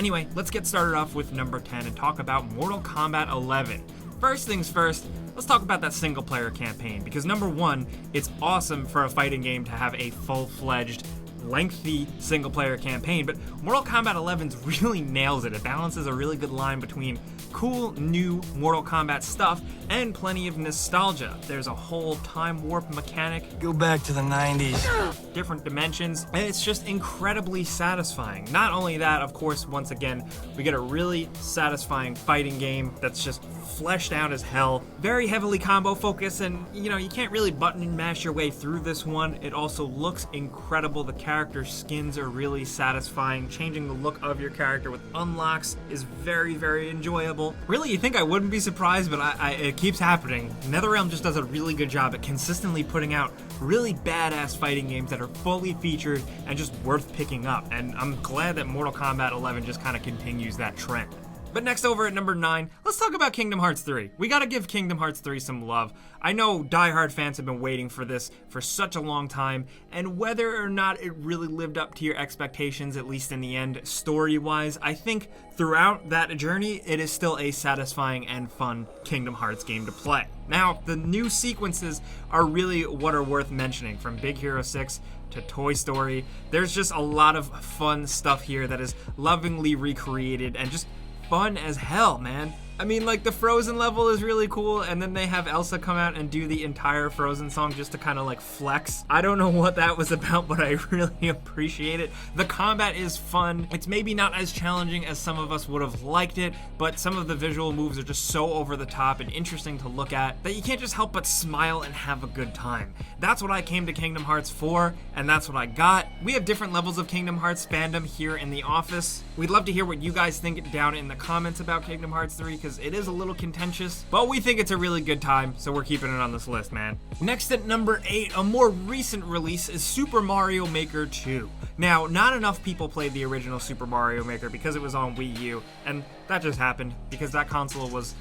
Anyway, let's get started off with number 10 and talk about Mortal Kombat 11. First things first, let's talk about that single player campaign, because number one, it's awesome for a fighting game to have a full-fledged, lengthy single player campaign, but Mortal Kombat 11 really nails it. It balances a really good line between cool new Mortal Kombat stuff and plenty of nostalgia. There's a whole time warp mechanic. Go back to the 90s. Different dimensions, and it's just incredibly satisfying. Not only that, of course, once again, we get a really satisfying fighting game that's just fleshed out as hell. Very heavily combo focused, and you can't really button and mash your way through this one. It also looks incredible. The character skins are really satisfying. Changing the look of your character with unlocks is very, very enjoyable. Really, you think I wouldn't be surprised, but it keeps happening. NetherRealm just does a really good job at consistently putting out really badass fighting games that are fully featured and just worth picking up, and I'm glad that Mortal Kombat 11 just kind of continues that trend. But next, over at number 9, let's talk about Kingdom Hearts 3. We gotta give Kingdom Hearts 3 some love. I know diehard fans have been waiting for this for such a long time, and whether or not it really lived up to your expectations, at least in the end, story-wise, I think throughout that journey, it is still a satisfying and fun Kingdom Hearts game to play. Now, the new sequences are really what are worth mentioning, from Big Hero 6 to Toy Story. There's just a lot of fun stuff here that is lovingly recreated and just fun as hell, man. I mean, like, the Frozen level is really cool, and then they have Elsa come out and do the entire Frozen song just to kind of like flex. I don't know what that was about, but I really appreciate it. The combat is fun. It's maybe not as challenging as some of us would have liked it, but some of the visual moves are just so over the top and interesting to look at that you can't just help but smile and have a good time. That's what I came to Kingdom Hearts for, and that's what I got. We have different levels of Kingdom Hearts fandom here in the office. We'd love to hear what you guys think down in the comments about Kingdom Hearts 3, because it is a little contentious, but we think it's a really good time, so we're keeping it on this list, man. Next at number 8, a more recent release, is Super Mario Maker 2. Now, not enough people played the original Super Mario Maker because it was on Wii U, and that just happened because that console was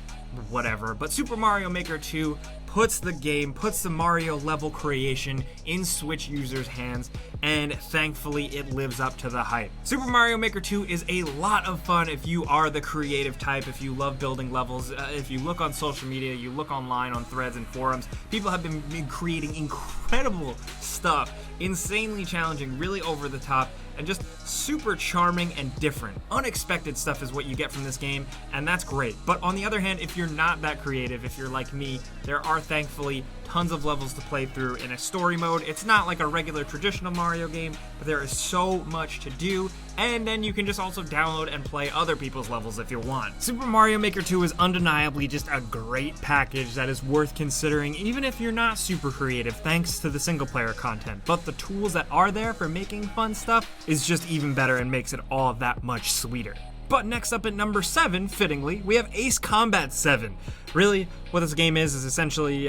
whatever. But Super Mario Maker 2 puts the Mario level creation in Switch users' hands, and thankfully it lives up to the hype. Super Mario Maker 2 is a lot of fun if you are the creative type, if you love building levels. If you look on social media, you look online on threads and forums, people have been creating incredible stuff, insanely challenging, really over the top, and just super charming and different. Unexpected stuff is what you get from this game, and that's great. But on the other hand, if you're not that creative, if you're like me, there are thankfully tons of levels to play through in a story mode. It's not like a regular traditional Mario game, but there is so much to do, and then you can just also download and play other people's levels if you want. Super Mario Maker 2 is undeniably just a great package that is worth considering, even if you're not super creative, thanks to the single player content. But the tools that are there for making fun stuff is just even better and makes it all that much sweeter. But next up at number 7, fittingly, we have Ace Combat 7. Really, what this game is essentially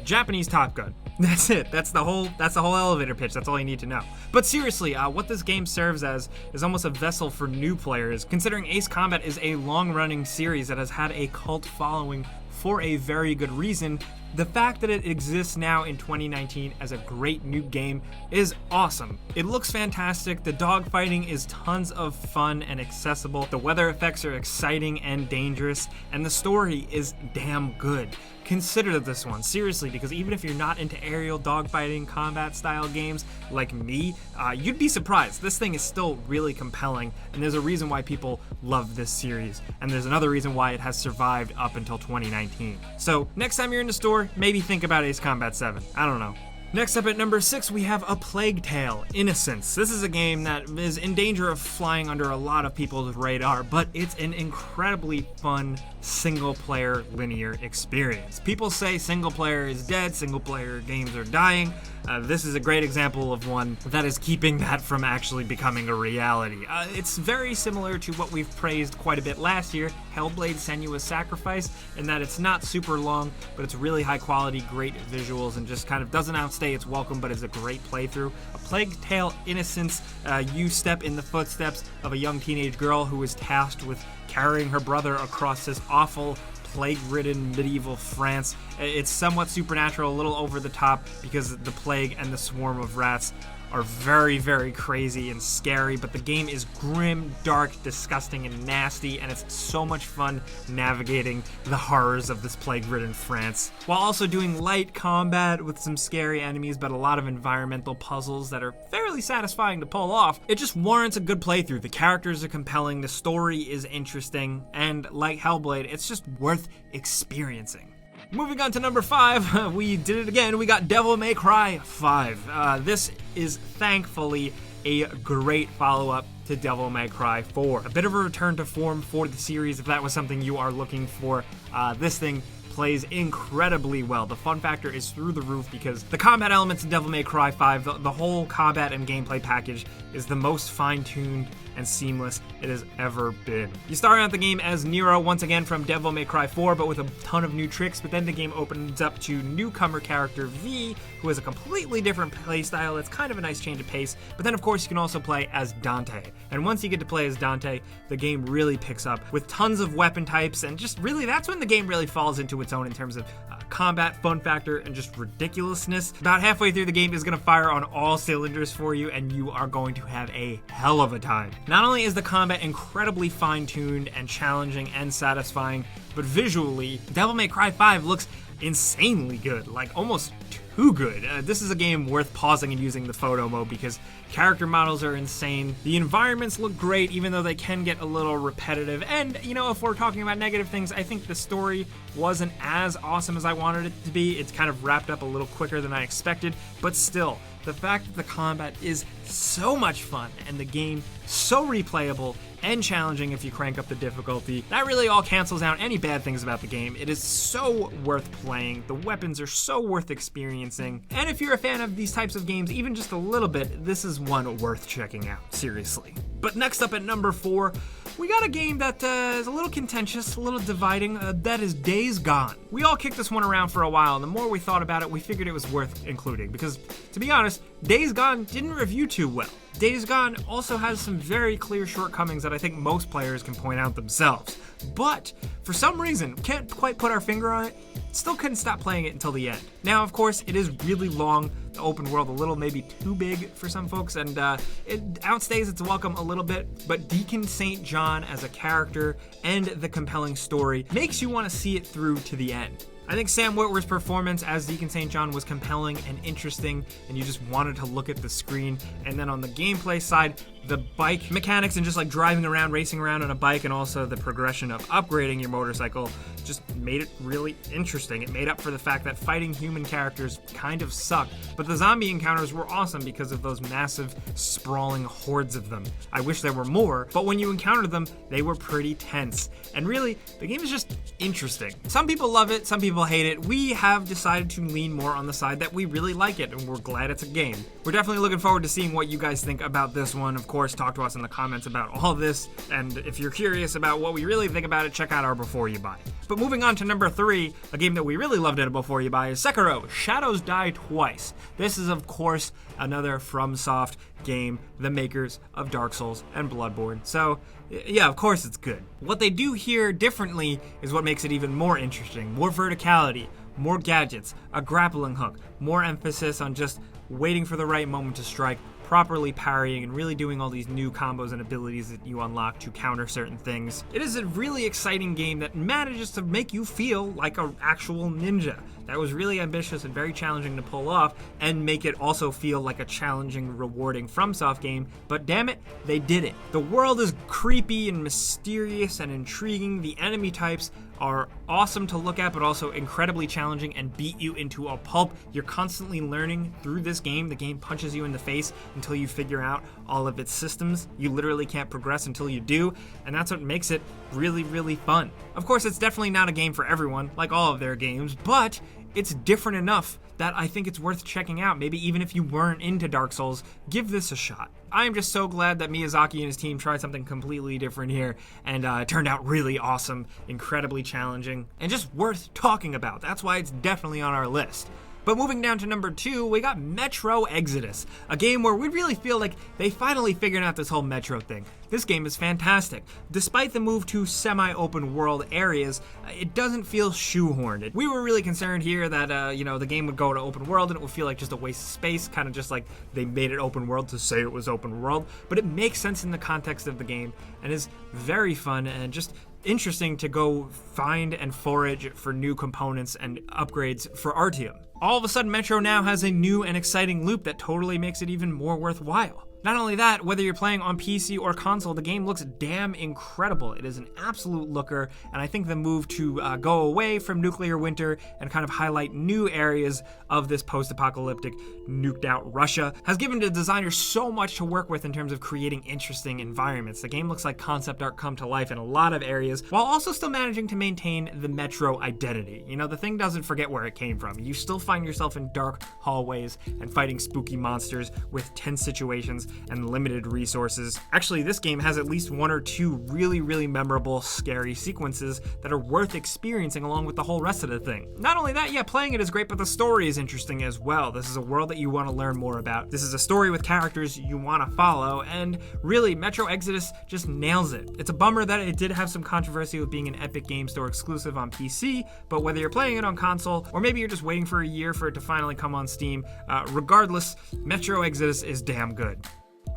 Japanese Top Gun. That's it. That's the whole elevator pitch. That's all you need to know. But seriously, what this game serves as is almost a vessel for new players, considering Ace Combat is a long-running series that has had a cult following for a very good reason. The fact that it exists now in 2019 as a great new game is awesome. It looks fantastic, the dogfighting is tons of fun and accessible, the weather effects are exciting and dangerous, and the story is damn good. Consider this one, seriously, because even if you're not into aerial dogfighting combat style games like me, you'd be surprised. This thing is still really compelling, and there's a reason why people love this series, and there's another reason why it has survived up until 2019. So next time you're in the store, maybe think about Ace Combat 7. I don't know. Next up at number 6, we have A Plague Tale: Innocence. This is a game that is in danger of flying under a lot of people's radar, but it's an incredibly fun single-player linear experience. People say single-player is dead, single-player games are dying. This is a great example of one that is keeping that from actually becoming a reality. It's very similar to what we've praised quite a bit last year, Hellblade: Senua's Sacrifice, in that it's not super long, but it's really high quality, great visuals, and just kind of doesn't outstay its welcome, but is a great playthrough. A Plague Tale: Innocence, you step in the footsteps of a young teenage girl who is tasked with carrying her brother across this awful plague-ridden medieval France. It's somewhat supernatural, a little over the top, because the plague and the swarm of rats are very, very crazy and scary, but the game is grim, dark, disgusting, and nasty, and it's so much fun navigating the horrors of this plague-ridden France, while also doing light combat with some scary enemies, but a lot of environmental puzzles that are fairly satisfying to pull off. It just warrants a good playthrough. The characters are compelling, the story is interesting, and like Hellblade, it's just worth experiencing. Moving on to number 5, we did it again. We got Devil May Cry 5. This is thankfully a great follow-up to Devil May Cry 4. A bit of a return to form for the series if that was something you are looking for. This thing plays incredibly well. The fun factor is through the roof because the combat elements in Devil May Cry 5, the whole combat and gameplay package is the most fine-tuned and seamless it has ever been. You start out the game as Nero once again from Devil May Cry 4, but with a ton of new tricks, but then the game opens up to newcomer character V, who has a completely different playstyle. It's kind of a nice change of pace, but then of course you can also play as Dante. And once you get to play as Dante, the game really picks up with tons of weapon types, and just really that's when the game really falls into its own in terms of combat, fun factor, and just ridiculousness. About halfway through, the game is going to fire on all cylinders for you, and you are going to have a hell of a time. Not only is the combat incredibly fine-tuned and challenging and satisfying, but visually, Devil May Cry 5 looks insanely good, like almost too good. This is a game worth pausing and using the photo mode because character models are insane. The environments look great, even though they can get a little repetitive. And, you know, if we're talking about negative things, I think the story wasn't as awesome as I wanted it to be. It's kind of wrapped up a little quicker than I expected, but still, the fact that the combat is so much fun and the game so replayable and challenging if you crank up the difficulty, that really all cancels out any bad things about the game. It is so worth playing. The weapons are so worth experiencing. And if you're a fan of these types of games, even just a little bit, this is one worth checking out, seriously. But next up at number 4, we got a game that is a little contentious, a little dividing, that is Days Gone. We all kicked this one around for a while, and the more we thought about it, we figured it was worth including, because, to be honest, Days Gone didn't review too well. Days Gone also has some very clear shortcomings that I think most players can point out themselves. But, for some reason, can't quite put our finger on it, still couldn't stop playing it until the end. Now, of course, it is really long, the open world a little maybe too big for some folks, and it outstays its welcome a little bit, but Deacon St. John as a character and the compelling story makes you want to see it through to the end. I think Sam Witwer's performance as Deacon St. John was compelling and interesting, and you just wanted to look at the screen. And then on the gameplay side, the bike mechanics and just like driving around, racing around on a bike, and also the progression of upgrading your motorcycle just made it really interesting. It made up for the fact that fighting human characters kind of sucked, but the zombie encounters were awesome because of those massive, sprawling hordes of them. I wish there were more, but when you encountered them, they were pretty tense. And really, the game is just interesting. Some people love it, some people hate it. We have decided to lean more on the side that we really like it, and we're glad it's a game. We're definitely looking forward to seeing what you guys think about this one. Of course, talk to us in the comments about all of this, and if you're curious about what we really think about it, check out our Before You Buy. But moving on to number 3, a game that we really loved in Before You Buy is Sekiro, Shadows Die Twice. This is, of course, another FromSoft game, the makers of Dark Souls and Bloodborne. So, yeah, of course it's good. What they do here differently is what makes it even more interesting. More verticality, more gadgets, a grappling hook, more emphasis on just waiting for the right moment to strike, properly parrying, and really doing all these new combos and abilities that you unlock to counter certain things. It is a really exciting game that manages to make you feel like an actual ninja. That was really ambitious and very challenging to pull off, and make it also feel like a challenging, rewarding FromSoft game, but damn it, they did it. The world is creepy and mysterious and intriguing. The enemy types are awesome to look at, but also incredibly challenging and beat you into a pulp. You're constantly learning through this game. The game punches you in the face until you figure out all of its systems. You literally can't progress until you do, and that's what makes it really, really fun. Of course, it's definitely not a game for everyone, like all of their games, but it's different enough that I think it's worth checking out. Maybe even if you weren't into Dark Souls, give this a shot. I am just so glad that Miyazaki and his team tried something completely different here, and it turned out really awesome, incredibly challenging, and just worth talking about. That's why it's definitely on our list. But moving down to number 2, we got Metro Exodus, a game where we really feel like they finally figured out this whole Metro thing. This game is fantastic. Despite the move to semi-open world areas, it doesn't feel shoehorned. We were really concerned here that the game would go to open world and it would feel like just a waste of space, kind of just like they made it open world to say it was open world, but it makes sense in the context of the game and is very fun and just interesting to go find and forage for new components and upgrades for Artyom. All of a sudden, Metro now has a new and exciting loop that totally makes it even more worthwhile. Not only that, whether you're playing on PC or console, the game looks damn incredible. It is an absolute looker, and I think the move to go away from nuclear winter and kind of highlight new areas of this post-apocalyptic, nuked-out Russia has given the designers so much to work with in terms of creating interesting environments. The game looks like concept art come to life in a lot of areas, while also still managing to maintain the Metro identity. You know, the thing doesn't forget where it came from. You still find yourself in dark hallways and fighting spooky monsters with tense situations and limited resources. Actually, this game has at least 1 or 2 really, really memorable, scary sequences that are worth experiencing along with the whole rest of the thing. Not only that, yeah, playing it is great, but the story is interesting as well. This is a world that you want to learn more about. This is a story with characters you want to follow, and really, Metro Exodus just nails it. It's a bummer that it did have some controversy with being an Epic Game Store exclusive on PC, but whether you're playing it on console, or maybe you're just waiting for a year for it to finally come on Steam, regardless, Metro Exodus is damn good.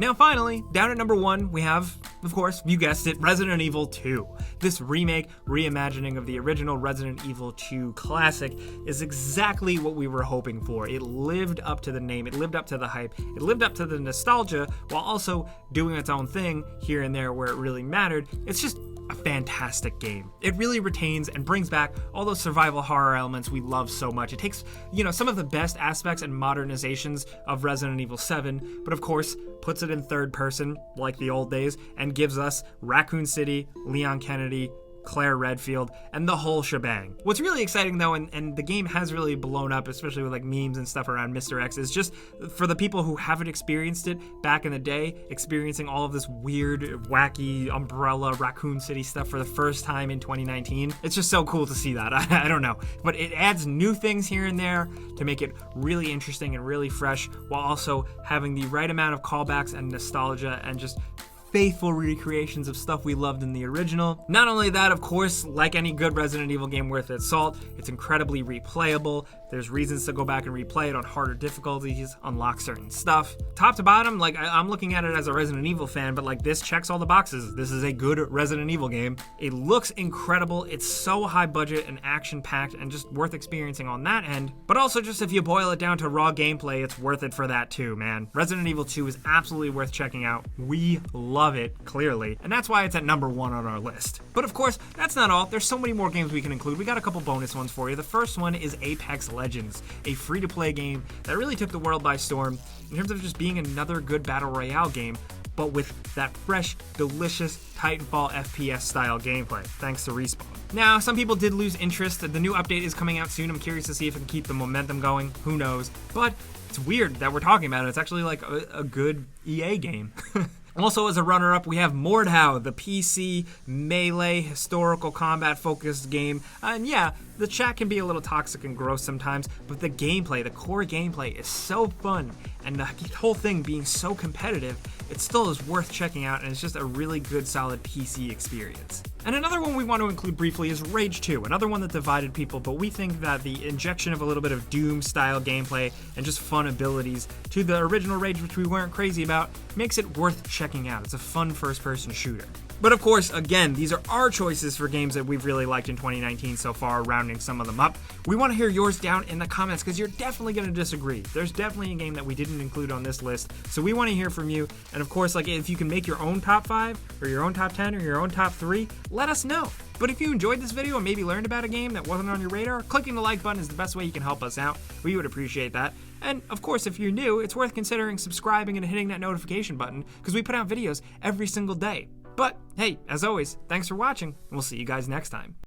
Now finally, down at number 1, we have, of course, you guessed it, Resident Evil 2. This remake, reimagining of the original Resident Evil 2 classic is exactly what we were hoping for. It lived up to the name, it lived up to the hype, it lived up to the nostalgia, while also doing its own thing here and there where it really mattered. It's just a fantastic game. It really retains and brings back all those survival horror elements we love so much. It takes, some of the best aspects and modernizations of Resident Evil 7, but of course, puts it in third person, like the old days, and gives us Raccoon City, Leon Kennedy, Claire Redfield, and the whole shebang. What's really exciting though, and the game has really blown up, especially with like memes and stuff around Mr. X, is just for the people who haven't experienced it back in the day, experiencing all of this weird, wacky, Umbrella, Raccoon City stuff for the first time in 2019. It's just so cool to see that. I don't know. But it adds new things here and there to make it really interesting and really fresh, while also having the right amount of callbacks and nostalgia and just faithful recreations of stuff we loved in the original. Not only that, of course, like any good Resident Evil game worth its salt, it's incredibly replayable. There's reasons to go back and replay it on harder difficulties, unlock certain stuff. Top to bottom, I'm looking at it as a Resident Evil fan, but this checks all the boxes. This is a good Resident Evil game. It looks incredible. It's so high budget and action-packed and just worth experiencing on that end. But also, just if you boil it down to raw gameplay, it's worth it for that too, man. Resident Evil 2 is absolutely worth checking out. We love it, clearly, and that's why it's at number 1 on our list. But of course, that's not all. There's so many more games we can include. We got a couple bonus ones for you. The first one is Apex Legends, a free-to-play game that really took the world by storm in terms of just being another good battle royale game, but with that fresh, delicious Titanfall FPS style gameplay, thanks to Respawn. Now, some people did lose interest. The new update is coming out soon. I'm curious to see if it can keep the momentum going. Who knows? But it's weird that we're talking about it. It's actually like a good EA game. Also, as a runner-up, we have Mordhau, the PC melee historical combat-focused game. And yeah, the chat can be a little toxic and gross sometimes, but the gameplay, the core gameplay, is so fun, and the whole thing being so competitive, it still is worth checking out, and it's just a really good, solid PC experience. And another one we want to include briefly is Rage 2, another one that divided people, but we think that the injection of a little bit of Doom-style gameplay and just fun abilities to the original Rage, which we weren't crazy about, makes it worth checking out. It's a fun first-person shooter. But of course, again, these are our choices for games that we've really liked in 2019 so far, rounding some of them up. We want to hear yours down in the comments because you're definitely going to disagree. There's definitely a game that we didn't include on this list, so we want to hear from you. And of course, if you can make your own top 5 or your own top 10 or your own top 3, let us know. But if you enjoyed this video and maybe learned about a game that wasn't on your radar, clicking the like button is the best way you can help us out. We would appreciate that. And of course, if you're new, it's worth considering subscribing and hitting that notification button because we put out videos every single day. But hey, as always, thanks for watching, and we'll see you guys next time.